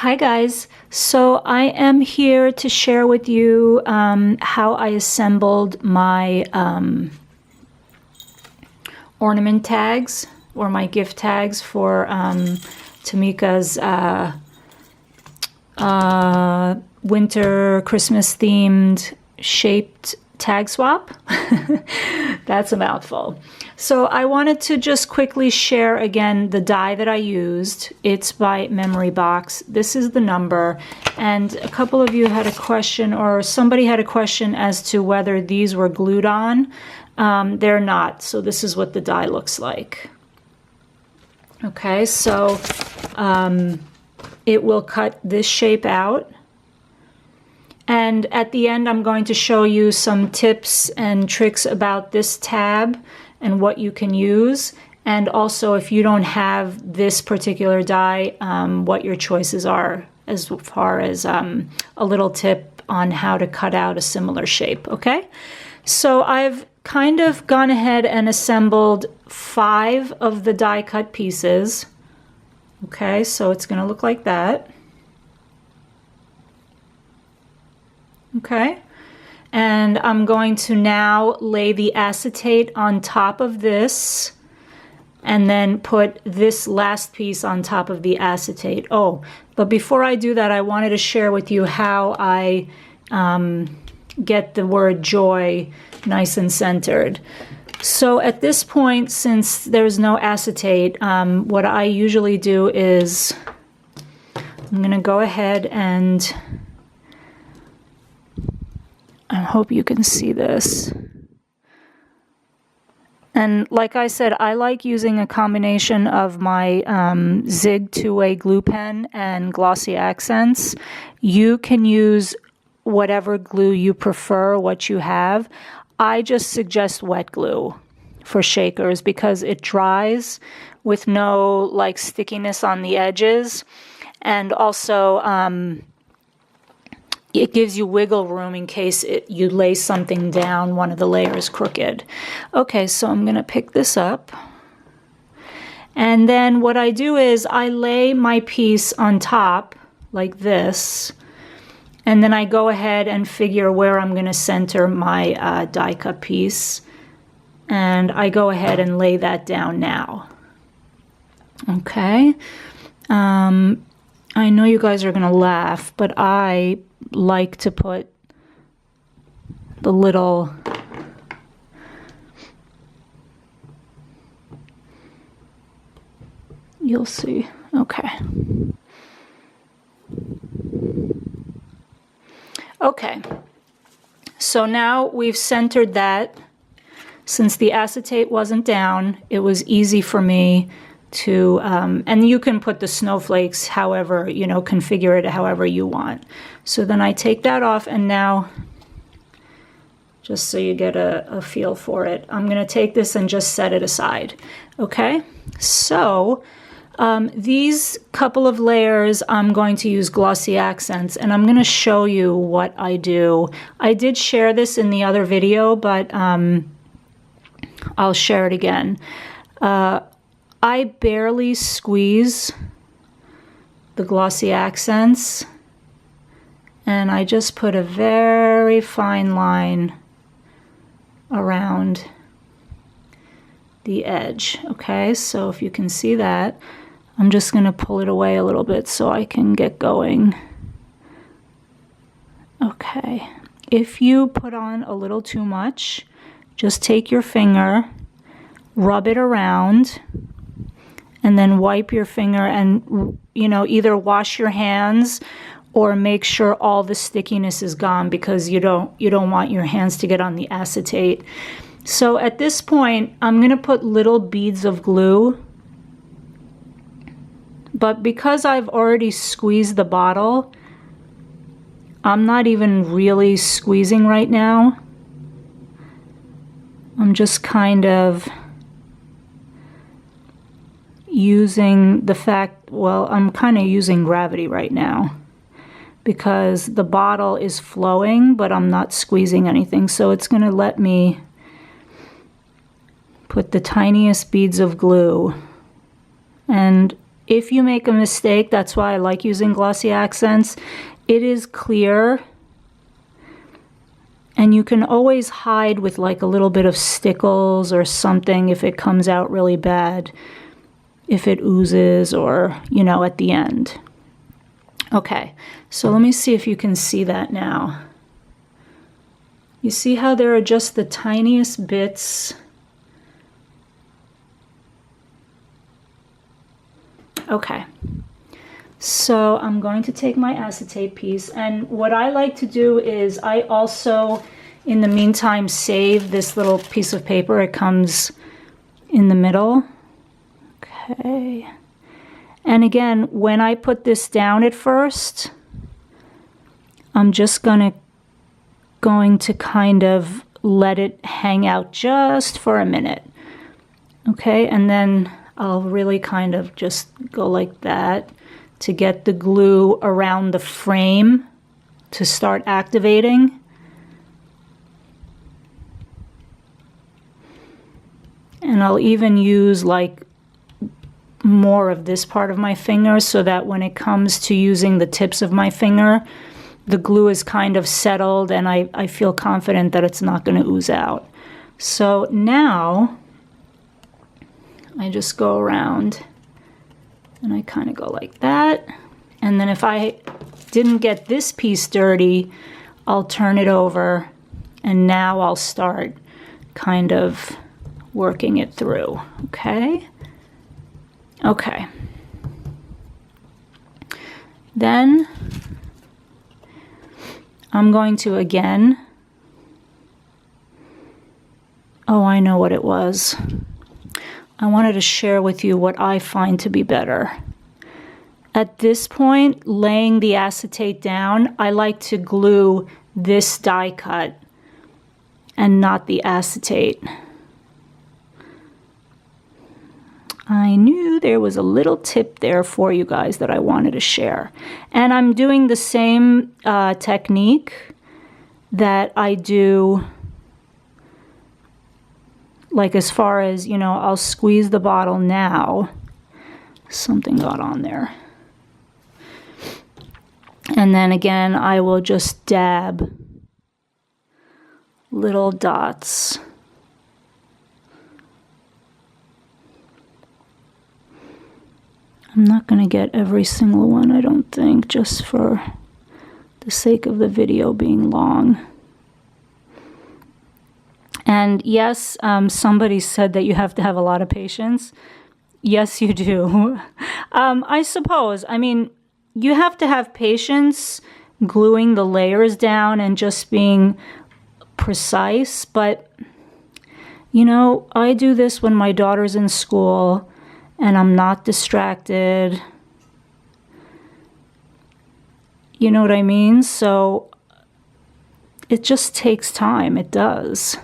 Hi guys, so I am here to share with you how I assembled my ornament tags or my gift tags for Tmika's winter Christmas themed shaped tag swap. That's a mouthful. So I wanted to just quickly share again the die that I used. It's by Memory Box. This is the number, and a couple of you had a question, or somebody had a question as to whether these were glued on. They're not, so this is what the die looks like. Okay, so it will cut this shape out. And at the end, I'm going to show you some tips and tricks about this tab and what you can use. And also, if you don't have this particular die, what your choices are as far as a little tip on how to cut out a similar shape, okay? So I've kind of gone ahead and assembled 5 of the die cut pieces. Okay, so it's gonna look like that. Okay, and I'm going to now lay the acetate on top of this and then put this last piece on top of the acetate. Oh, but before I do that, I wanted to share with you how I get the word joy nice and centered. So at this point, since there's no acetate, what I usually do is I'm gonna go ahead and I hope you can see this. And like I said, I like using a combination of my Zig 2-way glue pen and glossy accents. You can use whatever glue you prefer, what you have. I just suggest wet glue for shakers because it dries with no like stickiness on the edges, and also it gives you wiggle room in case you lay something down, one of the layers crooked. Okay, so I'm gonna pick this up. And then what I do is I lay my piece on top like this, and then I go ahead and figure where I'm gonna center my die cut piece. And I go ahead and lay that down now. Okay. I know you guys are gonna laugh, but I like to put the little you'll see. Okay. Okay. So now we've centered that. Since the acetate wasn't down, it was easy for me to, and you can put the snowflakes however, you know, configure it however you want. So then I take that off, and now, just so you get a feel for it, I'm gonna take this and just set it aside, okay? So these couple of layers, I'm going to use glossy accents, and I'm gonna show you what I do. I did share this in the other video, but I'll share it again. I barely squeeze the glossy accents, and I just put a very fine line around the edge. Okay, so if you can see that, I'm just going to pull it away a little bit so I can get going. Okay, if you put on a little too much, just take your finger, rub it around, and then wipe your finger and, you know, either wash your hands or make sure all the stickiness is gone, because you don't want your hands to get on the acetate. So at this point, I'm going to put little beads of glue, but because I've already squeezed the bottle, I'm not even really squeezing right now. I'm just kind of using the fact, well, I'm kind of using gravity right now because the bottle is flowing, but I'm not squeezing anything. So it's going to let me put the tiniest beads of glue. And if you make a mistake, that's why I like using glossy accents, it is clear. And you can always hide with like a little bit of stickles or something if it comes out really bad, if it oozes or, you know, at the end. Okay, so let me see if you can see that now. You see how there are just the tiniest bits? Okay, so I'm going to take my acetate piece, and what I like to do is I also, in the meantime, save this little piece of paper. It comes in the middle. Okay, and again, when I put this down at first, I'm just going to kind of let it hang out just for a minute. Okay, and then I'll really kind of just go like that to get the glue around the frame to start activating. And I'll even use like more of this part of my finger so that when it comes to using the tips of my finger, the glue is kind of settled and I feel confident that it's not going to ooze out. So now I just go around and I kind of go like that. And then if I didn't get this piece dirty, I'll turn it over and now I'll start kind of working it through. Okay? Okay. Then I'm going to again, oh, I know what it was. I wanted to share with you what I find to be better. At this point, laying the acetate down, I like to glue this die cut and not the acetate. I knew there was a little tip there for you guys that I wanted to share. And I'm doing the same technique that I do, like as far as, you know, I'll squeeze the bottle now. Something got on there. And then again, I will just dab little dots. I'm not going to get every single one, I don't think, just for the sake of the video being long. And yes, somebody said that you have to have a lot of patience. Yes, you do. I suppose, I mean, you have to have patience gluing the layers down and just being precise. But, you know, I do this when my daughter's in school and I'm not distracted. You know what I mean? So it just takes time. It does.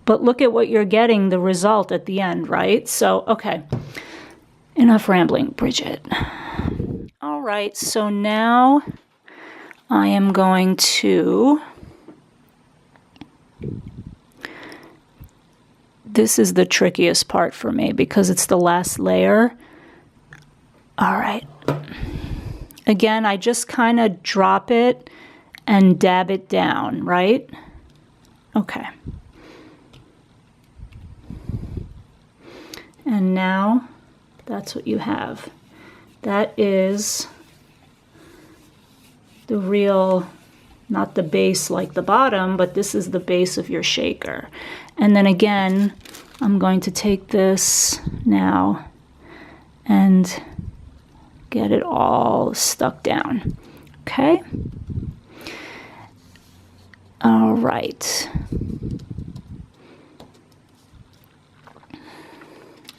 But look at what you're getting, the result at the end, right? So, okay. Enough rambling, Brigitte. All right, so now I am going to... This is the trickiest part for me because it's the last layer. All right. Again, I just kind of drop it and dab it down, right? Okay. And now that's what you have. That is the real, not the base like the bottom, but this is the base of your shaker. And then again, I'm going to take this now and get it all stuck down. Okay? All right.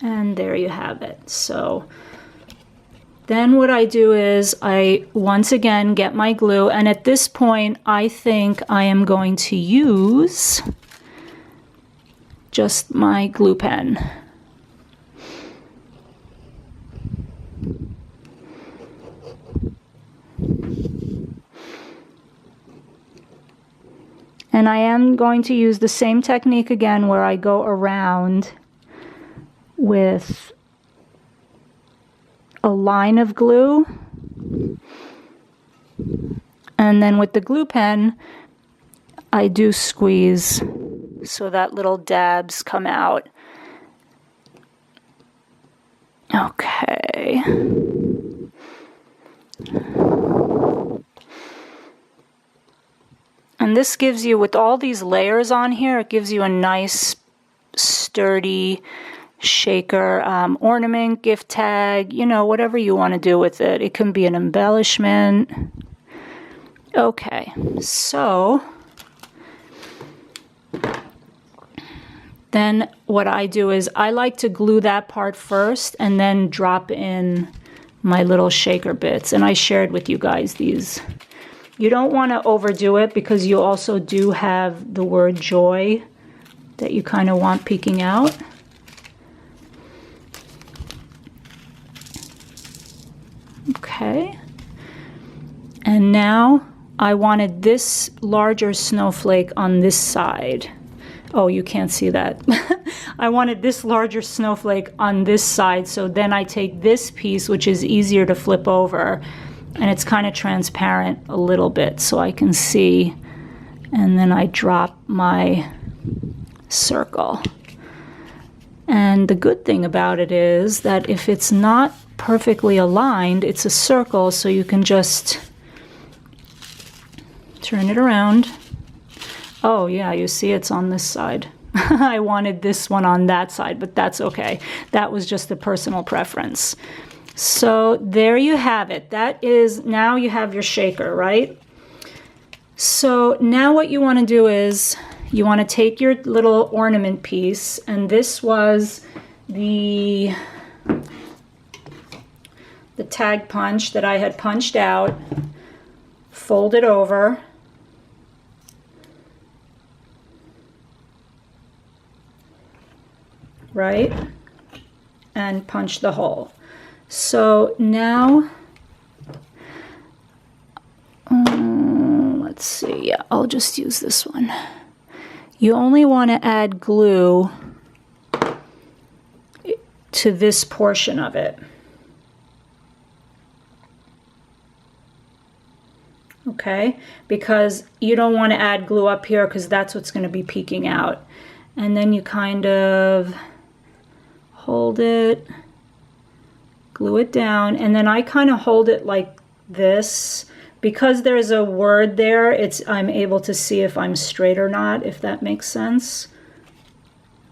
And there you have it. So then what I do is I once again get my glue, and at this point I think I am going to use just my glue pen. And I am going to use the same technique again where I go around with a line of glue. And then with the glue pen, I do squeeze so that little dabs come out. Okay. And this gives you, with all these layers on here, it gives you a nice, sturdy shaker, ornament, gift tag, you know, whatever you want to do with it. It can be an embellishment. Okay, so then what I do is I like to glue that part first and then drop in my little shaker bits. And I shared with you guys these. You don't want to overdo it because you also do have the word joy that you kind of want peeking out. Okay. And now I wanted this larger snowflake on this side. Oh, you can't see that. I wanted this larger snowflake on this side, so then I take this piece, which is easier to flip over, and it's kind of transparent a little bit so I can see, and then I drop my circle. And the good thing about it is that if it's not perfectly aligned, it's a circle, so you can just turn it around. Oh yeah, you see it's on this side. I wanted this one on that side, but that's okay. That was just a personal preference. So there you have it. That is, now you have your shaker, right? So now what you want to do is you want to take your little ornament piece, and this was the tag punch that I had punched out, fold it over, right, and punch the hole. So now, let's see, yeah, I'll just use this one. You only want to add glue to this portion of it. Okay, because you don't want to add glue up here because that's what's going to be peeking out. And then you kind of hold it, glue it down, and then I kind of hold it like this. Because there's a word there, I'm able to see if I'm straight or not, if that makes sense.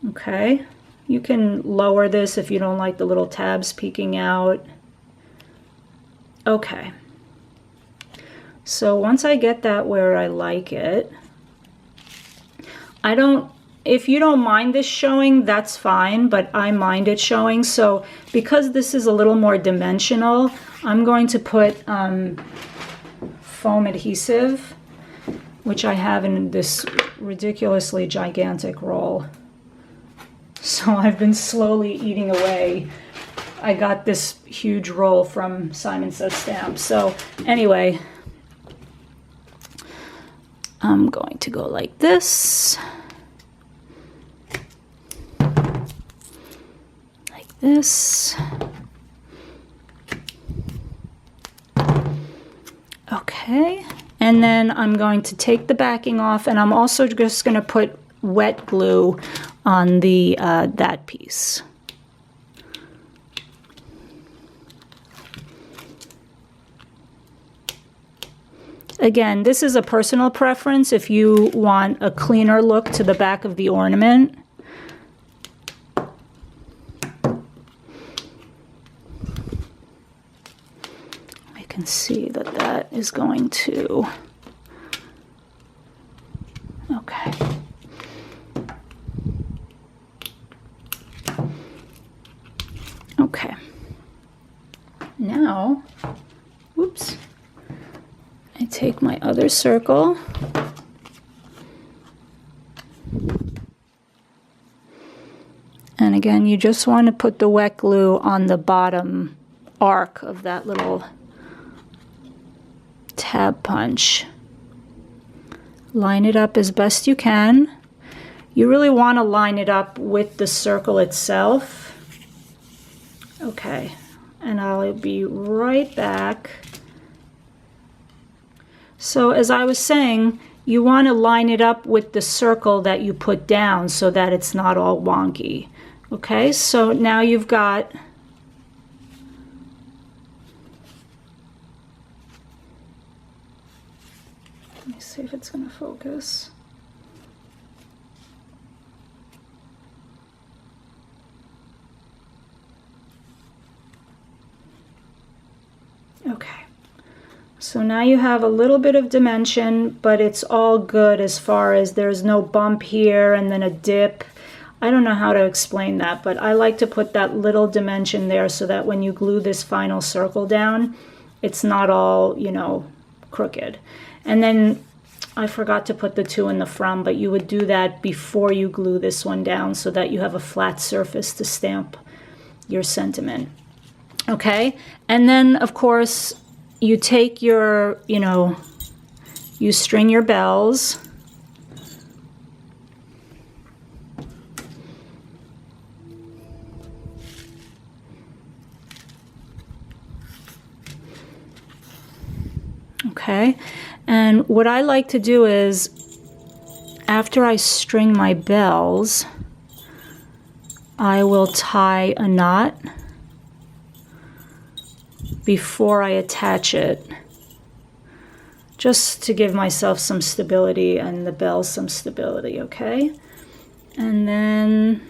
Okay, you can lower this if you don't like the little tabs peeking out. Okay, so once I get that where I like it, if you don't mind this showing, that's fine, but I mind it showing. So because this is a little more dimensional, I'm going to put foam adhesive, which I have in this ridiculously gigantic roll. So I've been slowly eating away. I got this huge roll from Simon Says Stamps. So anyway, I'm going to go like this. This. Okay, and then I'm going to take the backing off, and I'm also just going to put wet glue on the that piece. Again, this is a personal preference. If you want a cleaner look to the back of the ornament, can see that that is going to, okay. Okay. Now, whoops, I take my other circle, and again, you just want to put the wet glue on the bottom arc of that little tab punch. Line it up as best you can. You really want to line it up with the circle itself. Okay, and I'll be right back. So as I was saying, you want to line it up with the circle that you put down so that it's not all wonky. Okay, so now you've got let me see if it's going to focus. Okay. So now you have a little bit of dimension, but it's all good as far as there's no bump here and then a dip. I don't know how to explain that, but I like to put that little dimension there so that when you glue this final circle down, it's not all, you know, crooked. And then I forgot to put the 2 in the from, but you would do that before you glue this one down so that you have a flat surface to stamp your sentiment. Okay, and then of course you take your, you know, you string your bells. Okay, and what I like to do is, after I string my bells, I will tie a knot before I attach it, just to give myself some stability and the bells some stability, okay? And then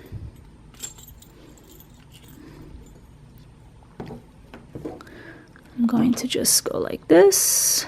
I'm going to just go like this.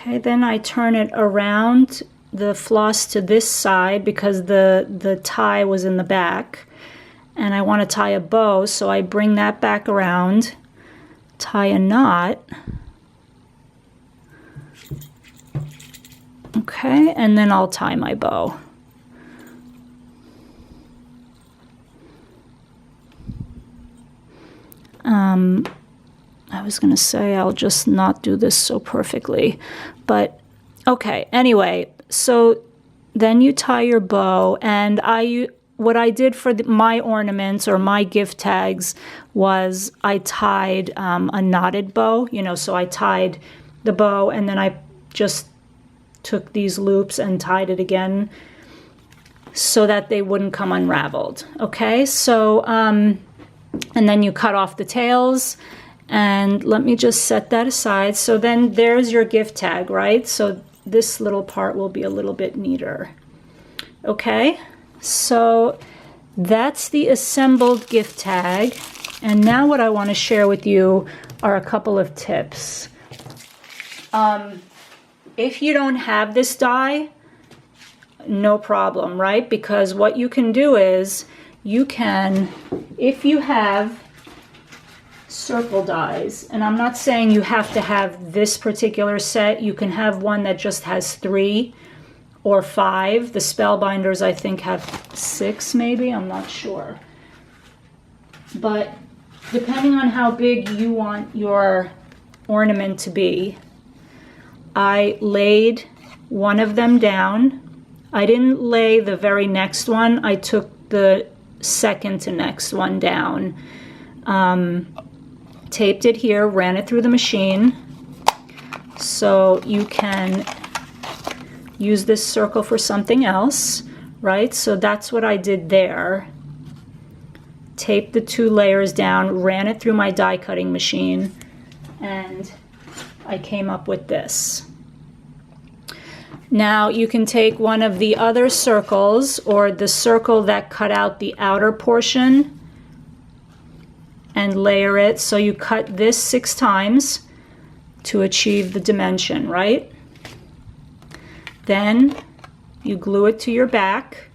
Okay, then I turn it around the floss to this side because the tie was in the back. And I want to tie a bow, so I bring that back around, tie a knot. Okay, and then I'll tie my bow. I was going to say I'll just not do this so perfectly, but okay, anyway, so then you tie your bow, and what I did for my ornaments or my gift tags was I tied a knotted bow, you know, so I tied the bow and then I just took these loops and tied it again so that they wouldn't come unraveled. Okay, so, and then you cut off the tails, and let me just set that aside. So then there's your gift tag, right? So this little part will be a little bit neater. Okay. So that's the assembled gift tag. And now what I want to share with you are a couple of tips. If you don't have this die, no problem, right? Because what you can do is you can, if you have circle dies, and I'm not saying you have to have this particular set, you can have one that just has 3 or 5. The Spellbinders, I think, have 6 maybe, I'm not sure. But depending on how big you want your ornament to be, I laid one of them down. I didn't lay the very next one, I took the second to next one down. Taped it here, ran it through the machine. So you can use this circle for something else, right? So that's what I did there. Taped the 2 layers down, ran it through my die cutting machine, and I came up with this. Now you can take one of the other circles or the circle that cut out the outer portion and layer it. So you cut this 6 times to achieve the dimension, right? Then you glue it to your back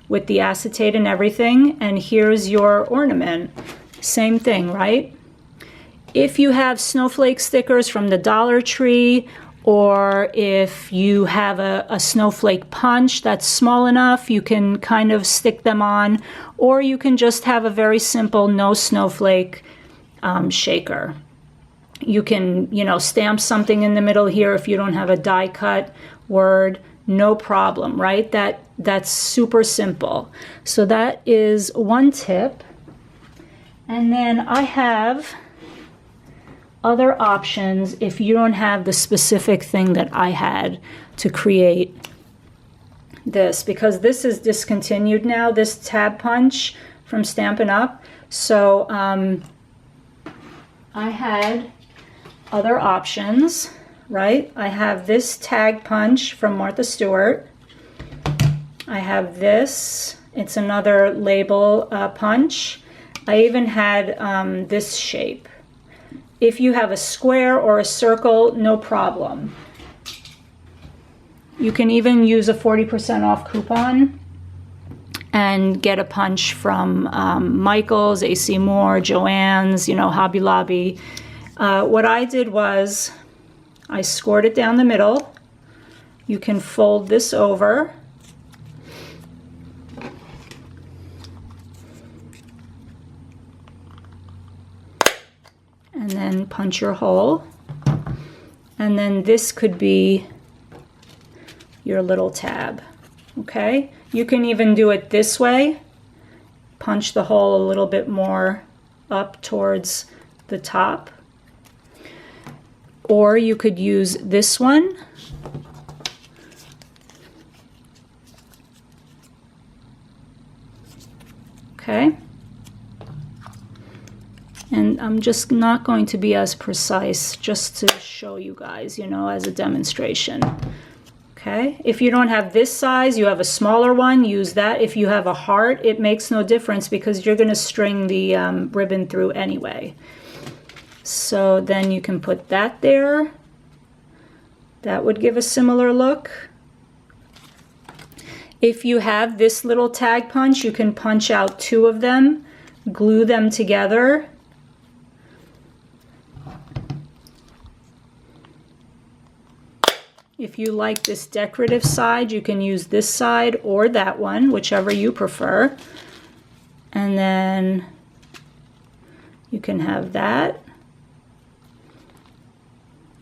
with the acetate and everything, and here's your ornament. Same thing, right? If you have snowflake stickers from the Dollar Tree or if you have a snowflake punch that's small enough, you can kind of stick them on, or you can just have a very simple no snowflake shaker. You can, you know, stamp something in the middle here if you don't have a die cut word, no problem, right? That's super simple. So that is one tip. And then I have other options if you don't have the specific thing that I had to create this, because this is discontinued now, this tab punch from Stampin' Up. So I had other options, right? I have this tag punch from Martha Stewart. I have this, it's another label punch. I even had this shape. If you have a square or a circle, no problem. You can even use a 40% off coupon and get a punch from Michael's, AC Moore, Joann's, you know, Hobby Lobby. What I did was I scored it down the middle. You can fold this over. And then punch your hole. And then this could be your little tab, okay? You can even do it this way. Punch the hole a little bit more up towards the top. Or you could use this one. Okay. And I'm just not going to be as precise, just to show you guys, you know, as a demonstration. Okay, if you don't have this size, you have a smaller one, use that. If you have a heart, it makes no difference because you're going to string the ribbon through anyway. So then you can put that there. That would give a similar look. If you have this little tag punch, you can punch out two of them, glue them together. If you like this decorative side, you can use this side or that one, whichever you prefer. And then you can have that.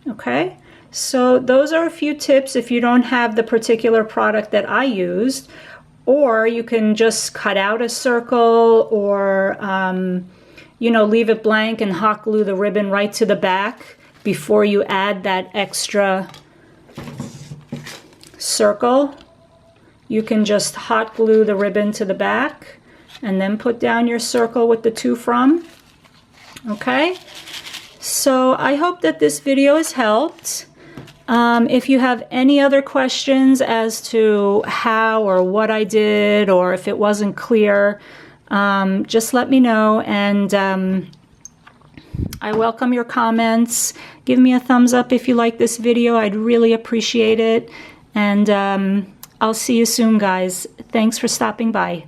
Okay, so those are a few tips if you don't have the particular product that I used. Or you can just cut out a circle, or you know, leave it blank and hot glue the ribbon right to the back before you add that extra circle. You can just hot glue the ribbon to the back and then put down your circle with the to from. Okay, so I hope that this video has helped. If you have any other questions as to how or what I did, or if it wasn't clear, just let me know, and I welcome your comments. Give me a thumbs up if you like this video. I'd really appreciate it. And I'll see you soon, guys. Thanks for stopping by.